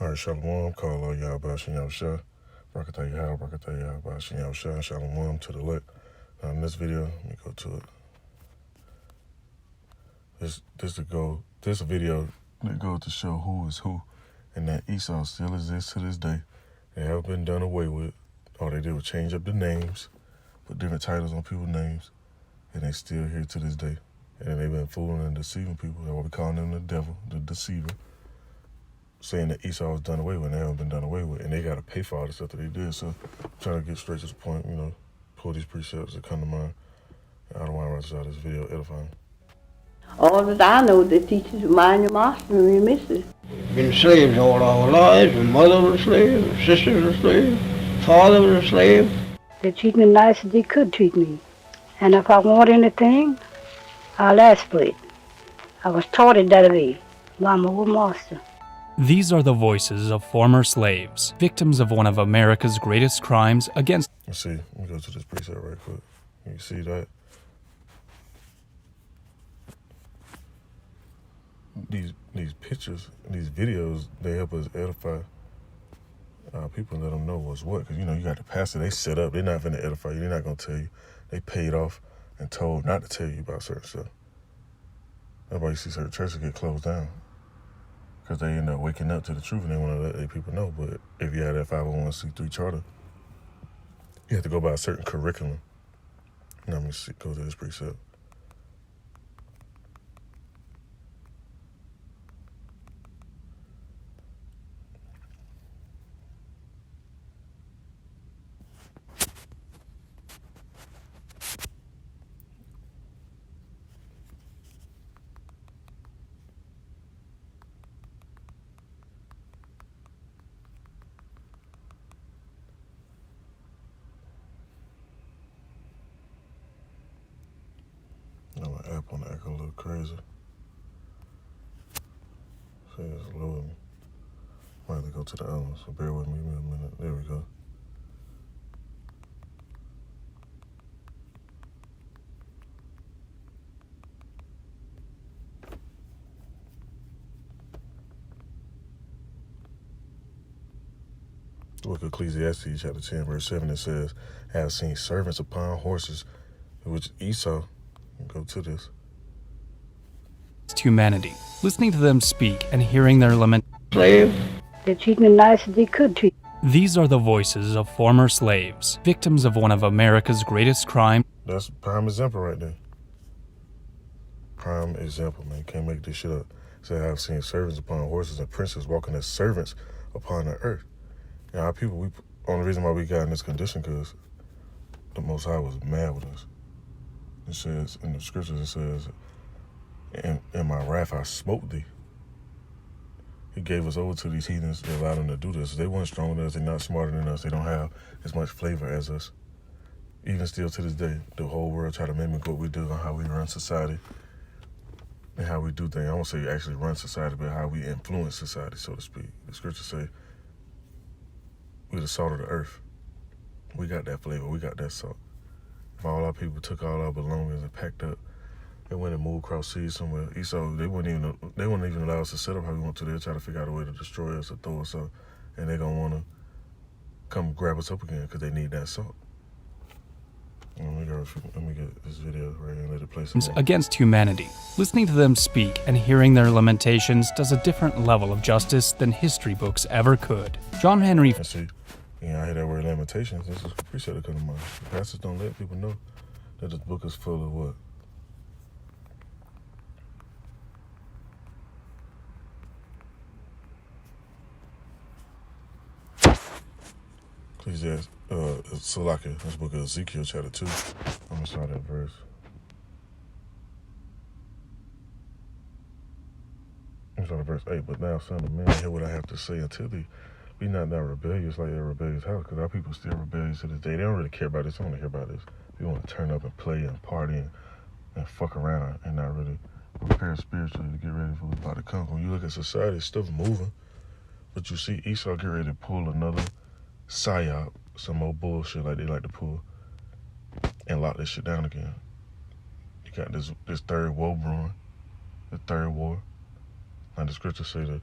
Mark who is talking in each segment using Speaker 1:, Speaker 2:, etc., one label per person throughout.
Speaker 1: All right, Shalom, call all y'all about Shah. Brakatah Yah, Brakatah Yah, about Shah, Shalom to the left. Now in this video, let me go to it. This video that goes to show who is who, and that Esau still exists to this day. They haven't been done away with. All they did was change up the names, put different titles on people's names, and they still here to this day. And they've been fooling and deceiving people. That's why we calling them the devil, the deceiver, saying that Esau was done away with, and they haven't been done away with, and they got to pay for all the stuff that they did. So I'm trying to get straight to the point, pull these precepts that come to mind. I don't want to rush out this video edifying.
Speaker 2: All that I know, they teach you to mind your master and your mistress.
Speaker 3: Been slaves all our lives. My mother was a slave, my sister was a slave, father was a slave.
Speaker 4: They treat me nice as they could treat me. And if I want anything, I'll ask for it. I was taught it that way by my old master.
Speaker 5: These are the voices of former slaves, victims of one of America's greatest crimes against...
Speaker 1: Let's see. Let me go to this precept right quick. You see that? These pictures, these videos, they help us edify people and let them know what's what. Because, you got the pastor, they set up. They're not going to edify you. They're not going to tell you. They paid off and told not to tell you about certain stuff. That's why you see certain churches get closed down. Because they end up waking up to the truth and they want to let their people know. But if you have that 501c3 charter, you have to go by a certain curriculum. Now let me go to this precept. My app on the act a little crazy. See, it's loading. Might have to go to the other one, so bear with me a minute. There we go. Book of Ecclesiastes, chapter 10, verse 7, it says, I have seen servants upon horses, which Esau, go to this.
Speaker 5: Humanity, listening to them speak and hearing their lament.
Speaker 3: Slave.
Speaker 4: They treat me nice as they could treat me.
Speaker 5: These are the voices of former slaves, victims of one of America's greatest crimes.
Speaker 1: That's prime example right there. Prime example, man. Can't make this shit up. Say, I have seen servants upon horses and princes walking as servants upon the earth. And our people, only reason why we got in this condition, because the Most High was mad with us. It says, in the scriptures, it says, in my wrath I smote thee. He gave us over to these heathens that allowed them to do this. They weren't stronger than us. They're not smarter than us. They don't have as much flavor as us. Even still to this day, the whole world try to mimic what we do and how we run society and how we do things. I won't say actually run society, but how we influence society, so to speak. The scriptures say, we're the salt of the earth. We got that flavor. We got that salt. If all our people took all our belongings and packed up, they went and moved across seas somewhere. Esau, they wouldn't even allow us to set up how we want to. They'll try to figure out a way to destroy us or throw us up, and they're gonna want to come grab us up again because they need that salt. Let me get this video right here and let it play some more.
Speaker 5: Against humanity, listening to them speak and hearing their lamentations does a different level of justice than history books ever could. John Henry.
Speaker 1: And see, I hear that word lamentations. This is a precept that comes to mind. Pastors don't let people know that this book is full of what? Ecclesiastes, Salakia, this book of Ezekiel, chapter 2. I'm going to start that verse. I'm starting verse 8. But now, son of man, hear what I have to say until thee. Be not thou rebellious like that rebellious house, because our people still rebellious to this day. They don't really care about this. They don't want to hear about this. They want to turn up and play and party and fuck around and not really prepare spiritually to get ready for what's about to come. When you look at society, stuff moving. But you see Esau get ready to pull another psyop, some old bullshit like they like to pull, and lock this shit down again. You got this third war brewing, the third war. Like the scriptures say that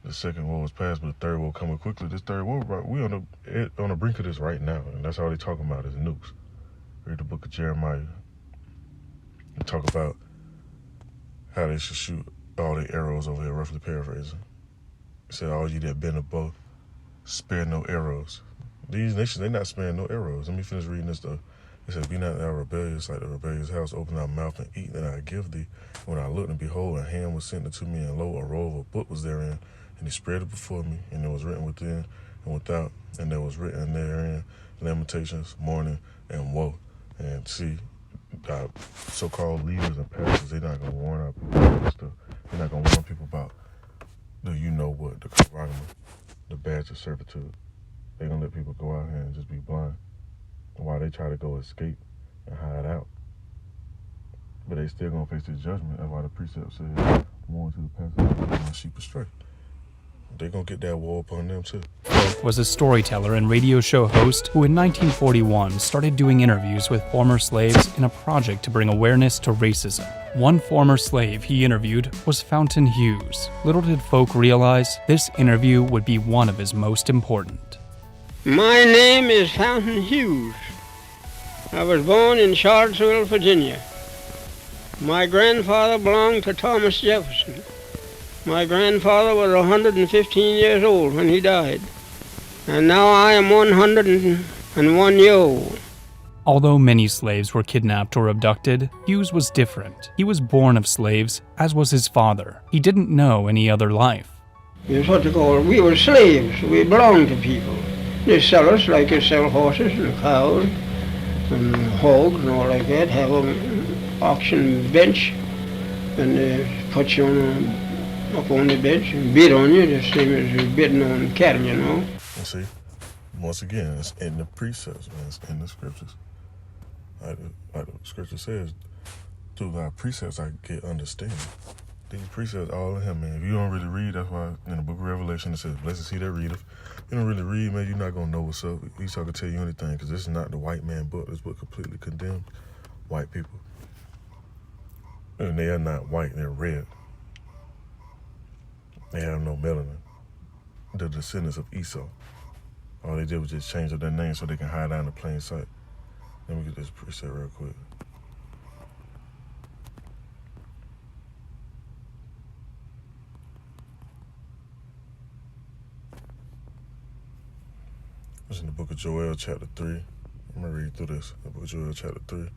Speaker 1: the second war was past, but the third war coming quickly. This third war, we on the brink of this right now, and that's all they talking about is nukes. Read the book of Jeremiah and talk about how they should shoot all the arrows over here, roughly paraphrasing. It said, all you that bend a bow, spare no arrows. These nations, they not sparing no arrows. Let me finish reading this though. It says, be not thou rebellious like the rebellious house. Open thy mouth and eat, and I give thee. When I looked, and behold, a hand was sent unto me, and lo, a roll of a book was therein. And he spread it before me, and there was written within and without, and there was written therein lamentations, mourning, and woe. And see, so-called leaders and pastors, they're not going to warn our people about this stuff. They're not going to warn people about the you-know-what, the charagma, the badge of servitude. They're going to let people go out here and just be blind while they try to go escape and hide out. But they still going to face this judgment. That's why the precept says, warn to the pastor, and my sheep astray. They're going to get that war upon them too.
Speaker 5: Folk was a storyteller and radio show host who in 1941 started doing interviews with former slaves in a project to bring awareness to racism. One former slave he interviewed was Fountain Hughes. Little did Folk realize this interview would be one of his most important.
Speaker 3: My name is Fountain Hughes. I was born in Charlottesville, Virginia. My grandfather belonged to Thomas Jefferson. My grandfather was 115 years old when he died, and now I am 101 years old.
Speaker 5: Although many slaves were kidnapped or abducted, Hughes was different. He was born of slaves, as was his father. He didn't know any other life.
Speaker 3: It's what they call, we were slaves. We belonged to people. They sell us like they sell horses and cows and hogs and all like that. Have an auction bench, and they put you up on the bench and bid on you, the same as you're bidding on cattle, you know.
Speaker 1: And see, once again, it's in the precepts, man. It's in the scriptures. Like the scripture says, through thy precepts I get understanding. These precepts all in him, man. If you don't really read, that's why in the book of Revelation it says, blessed is he that readeth. If you don't really read, man, you're not going to know what's up. He's not going to tell you anything, because this is not the white man book. This book completely condemns white people. And they are not white, they're red. They have no melanin. The descendants of Esau. All they did was just change up their name so they can hide out in plain sight. Let me get this preset real quick. It's in the book of Joel, chapter 3. I'm going to read through this. The book of Joel, chapter 3.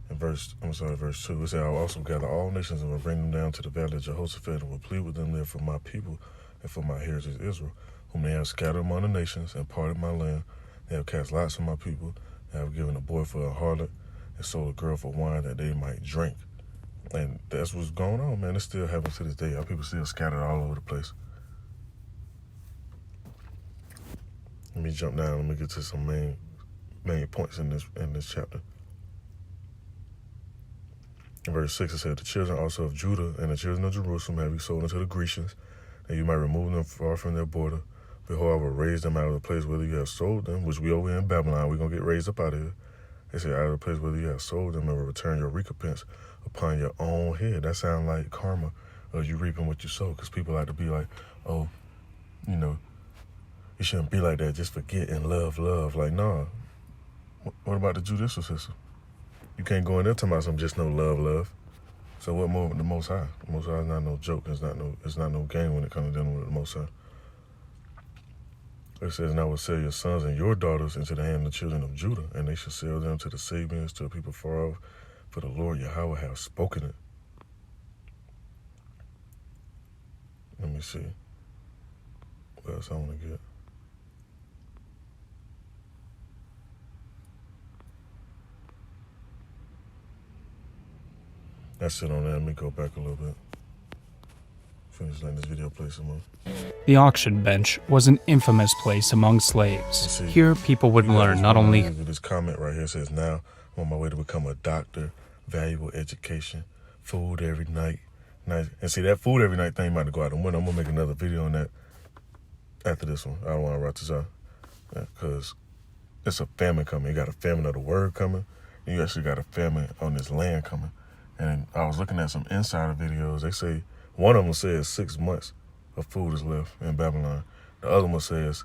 Speaker 1: And verse 2. It said, I will also gather all nations and will bring them down to the valley of Jehoshaphat and will plead with them there for my people and for my heritage Israel, whom they have scattered among the nations and parted my land. They have cast lots for my people. They have given a boy for a harlot and sold a girl for wine that they might drink. And that's what's going on, man. It still happens to this day. Our people still scattered all over the place. Let me jump down. Let me get to some main points in this chapter. In verse 6 it said, the children also of Judah and the children of Jerusalem have you sold unto the Grecians, that you might remove them far from their border. Behold, I will raise them out of the place where you have sold them, which we over here in Babylon, we're going to get raised up out of here. They said, out of the place where you have sold them, and will return your recompense upon your own head. That sounds like karma, or you reaping what you sow, because people like to be like, oh, you know, you shouldn't be like that, just forget and love. Like, nah. What about the judicial system? You can't go in there talking about some just no love. So what more with the Most High? The Most High is not no joke. It's not no game when it comes to dealing with the Most High. It says, and I will sell your sons and your daughters into the hand of the children of Judah, and they shall sell them to the Sabians, to a people far off, for the Lord Yahweh hath spoken it. Let me see. What else I want to get? That's it on that. Let me go back a little bit. Finish letting this video play some more.
Speaker 5: The auction bench was an infamous place among slaves. Here, people would learn not only...
Speaker 1: This comment right here says, now I'm on my way to become a doctor, valuable education, food every night. Nice. And see, that food every night thing might go out the window. I'm going to make another video on that after this one. I don't want to write this out. Because it's a famine coming. You got a famine of the word coming. And you actually got a famine on this land coming. And I was looking at some insider videos. They say one of them says 6 months of food is left in Babylon. The other one says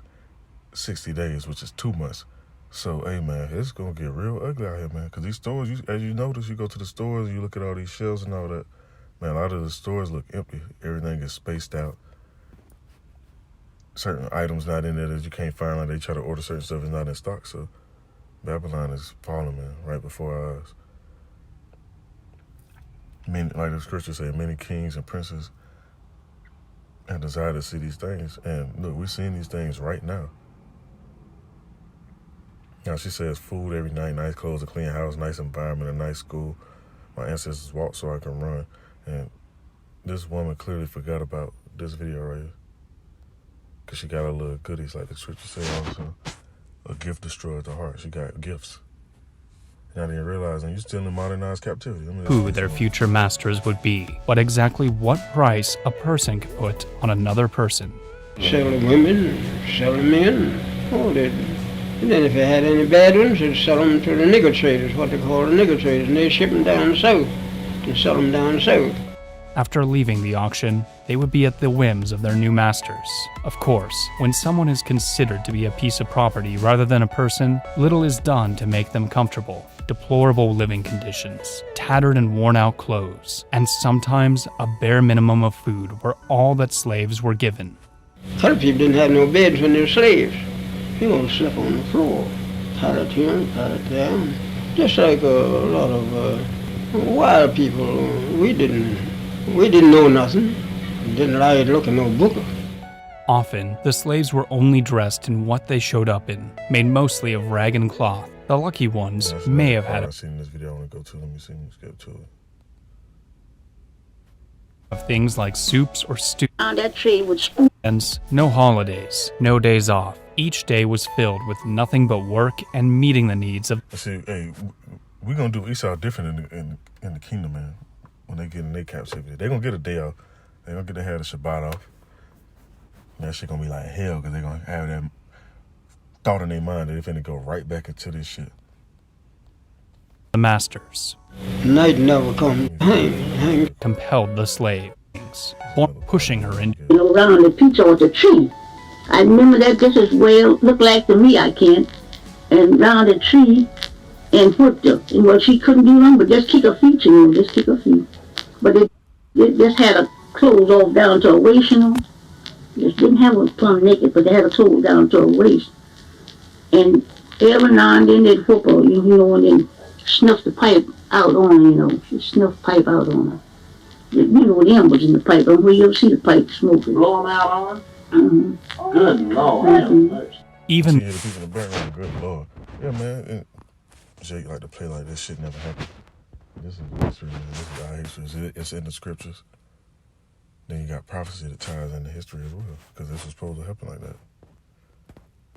Speaker 1: 60 days, which is 2 months. So, hey, man, it's going to get real ugly out here, man. Because these stores, as you notice, you go to the stores, you look at all these shelves and all that. Man, a lot of the stores look empty. Everything is spaced out. Certain items not in there that you can't find. Like they try to order certain stuff that's not in stock. So, Babylon is falling, man, right before our eyes. Many, like the scripture say, many kings and princes have desired to see these things. And look, we're seeing these things right now. Now, she says food every night, nice clothes, a clean house, nice environment, a nice school. My ancestors walked so I can run. And this woman clearly forgot about this video right here. Because she got a little goodies, like the scripture say also. A gift destroys the heart. She got gifts. And I didn't realize, and you're still in modernized captivity.
Speaker 5: Who their future masters would be, but exactly what price a person could put on another person.
Speaker 3: Sell the women, sell the men, all that. And then if they had any bad ones, they'd sell them to the nigger traders, what they call the nigger traders, and they'd ship them down south and sell them down south.
Speaker 5: After leaving the auction, they would be at the whims of their new masters. Of course, when someone is considered to be a piece of property rather than a person, little is done to make them comfortable. Deplorable living conditions, tattered and worn-out clothes, and sometimes a bare minimum of food were all that slaves were given.
Speaker 3: Colored people didn't have no beds when they were slaves. They all slept on the floor, tattered here, tattered there. Just like a lot of wild people, we didn't know nothing. Didn't like to look at no book.
Speaker 5: Often, the slaves were only dressed in what they showed up in, made mostly of rag and cloth. The lucky ones may have had
Speaker 1: I've seen this video. I want to go to. Let me see. Let's get to it.
Speaker 5: Of things like soups or stews.
Speaker 2: On that tree with spoon.
Speaker 5: No holidays, no days off. Each day was filled with nothing but work and meeting the needs of.
Speaker 1: See, hey, we're gonna do Esau different in the kingdom, man. When they get in their captivity, they're gonna get a day off. They're gonna get to have the Shabbat off. And that shit gonna be like hell because they're gonna have that thought in their mind that they're finna go right back into this shit.
Speaker 5: The masters.
Speaker 3: Night never come. Hang.
Speaker 5: Compelled the slaves, pushing her into.
Speaker 2: You know, around the pizza or the tree. I remember that just as well, looked like to me, I can't. And round the tree and whipped her. And well, she couldn't do nothing but just kick her feet, you know, just kick her feet. But it just had her clothes all down to her waist, you know. Just didn't have her plumb naked, but they had her clothes down to her waist. And every now and then they'd whip her, you know, and then snuff the pipe out on her, you know. She snuffed pipe out on her. You know, the embers in the pipe. I don't know, you ever see the pipe smoking.
Speaker 6: Blow them out on her?
Speaker 2: Mm-hmm.
Speaker 6: Good Lord.
Speaker 2: Mm-hmm.
Speaker 5: Even
Speaker 1: See the people in the background, good Lord. Yeah, man. And Jake like to play like this shit never happened. This is history, man. This is our history. It's in the scriptures. Then you got prophecy that ties into history as well, because this was supposed to happen like that.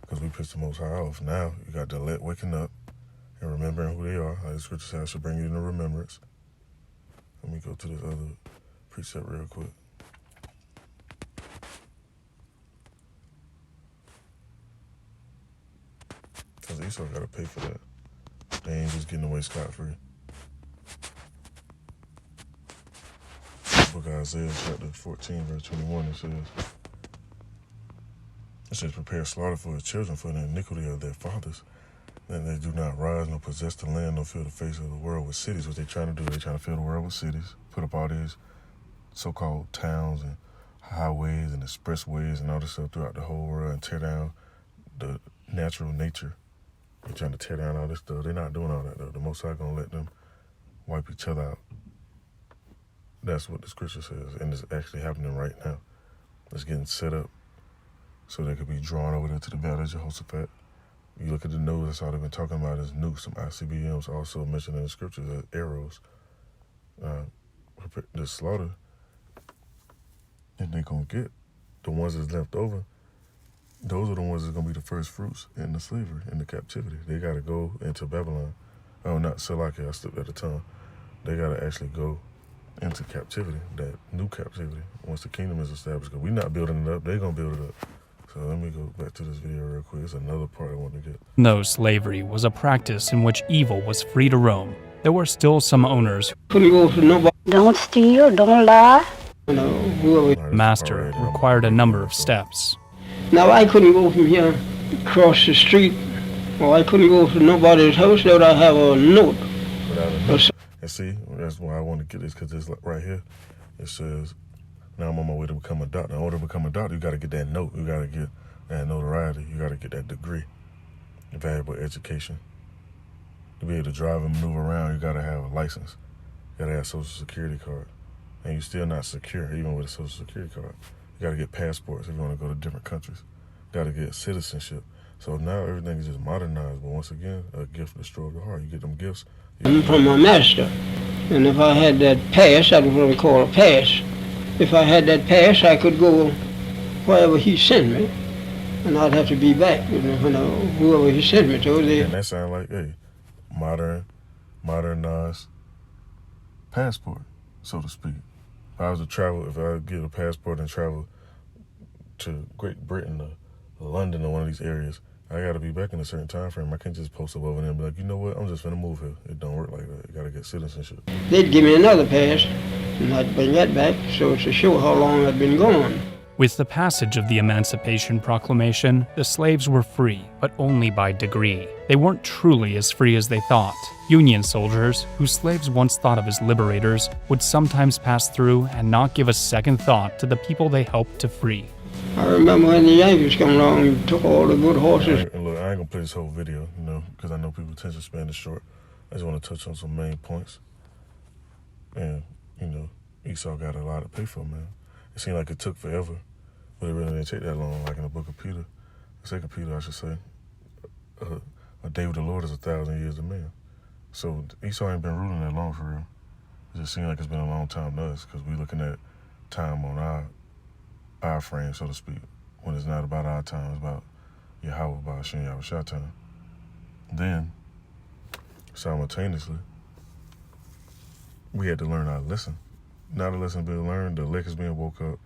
Speaker 1: Because we pissed the Most High off. Now you got the elect waking up and remembering who they are. Like the scripture says, I should bring you into remembrance. Let me go to this other precept real quick. Because Esau got to pay for that. They ain't just getting away scot-free. Book of Isaiah chapter 14 verse 21 it says prepare slaughter for his children for the iniquity of their fathers, that they do not rise nor possess the land nor fill the face of the world with cities. What they trying to do, they trying to fill the world with cities, put up all these so-called towns and highways and expressways and all this stuff throughout the whole world and tear down the natural nature. They're trying to tear down all this stuff. They're not doing all that though. The Most High gonna let them wipe each other out. That's what the scripture says, and it's actually happening right now. It's getting set up so they could be drawn over there to the Valley of Jehoshaphat. You look at the news, that's all they've been talking about is nukes. Some ICBMs also mentioned in the scriptures as arrows. The slaughter, and they're going to get the ones that's left over. Those are the ones that's going to be the first fruits in the slavery, in the captivity. They got to go into Babylon. Oh, not Salakia, I slipped at the tongue. They got to actually go into captivity, that new captivity, once the kingdom is established. Because we're not building it up, they're going to build it up. So let me go back to this video real quick. It's another part I want to get.
Speaker 5: though slavery was a practice in which evil was free to roam, there were still some owners
Speaker 3: Couldn't go to nobody,
Speaker 4: Don't steal, don't lie.
Speaker 3: whoever.
Speaker 5: Master required a number of steps.
Speaker 3: Now I couldn't go from here across the street, or I couldn't go to nobody's house without I have a note.
Speaker 1: Without a note. And see, that's why I want to get this, because this right here, it says, now I'm on my way to become a doctor. In order to become a doctor, you got to get that note. You got to get that notoriety. You got to get that degree, valuable education. To be able to drive and maneuver around, you got to have a license. You got to have a Social Security card. And you're still not secure, even with a Social Security card. You got to get passports if you want to go to different countries. You got to get citizenship. So now everything is just modernized. But once again, a gift destroys the heart. You get them gifts.
Speaker 3: I'm from my master. And if I had that pass, that's what we call a pass. If I had that pass, I could go wherever he sent me. And I'd have to be back, whoever he sent me to.
Speaker 1: And that sounds like, hey, modernized passport, so to speak. If I was to travel, if I get a passport and travel to Great Britain or London or one of these areas, I got to be back in a certain time frame. I can't just post up over there and be like, you know what, I'm just finna move here. It don't work like that. You got to get citizenship.
Speaker 3: They'd give me another pass, and I'd bring that back so to show how long I'd been gone.
Speaker 5: With the passage of the Emancipation Proclamation, the slaves were free, but only by degree. They weren't truly as free as they thought. Union soldiers, who slaves once thought of as liberators, would sometimes pass through and not give a second thought to the people they helped to free.
Speaker 3: I remember when the Yankees come along and took all the good horses.
Speaker 1: And look, I ain't gonna play this whole video, because I know people's attention span is short. I just want to touch on some main points. And, Esau got a lot to pay for, man. It seemed like it took forever, but it really didn't take that long, like in the book of Peter. The 2 Peter, I should say. A day with the Lord is 1,000 years to man. So Esau ain't been ruling that long for real. It just seems like it's been a long time to us, because we're looking at time on our frame, so to speak. When it's not about our time, it's about Yahweh, about Hashem Yahushua time. Then, simultaneously, we had to learn our lesson. Now the lesson being learned, the lick is being woke up.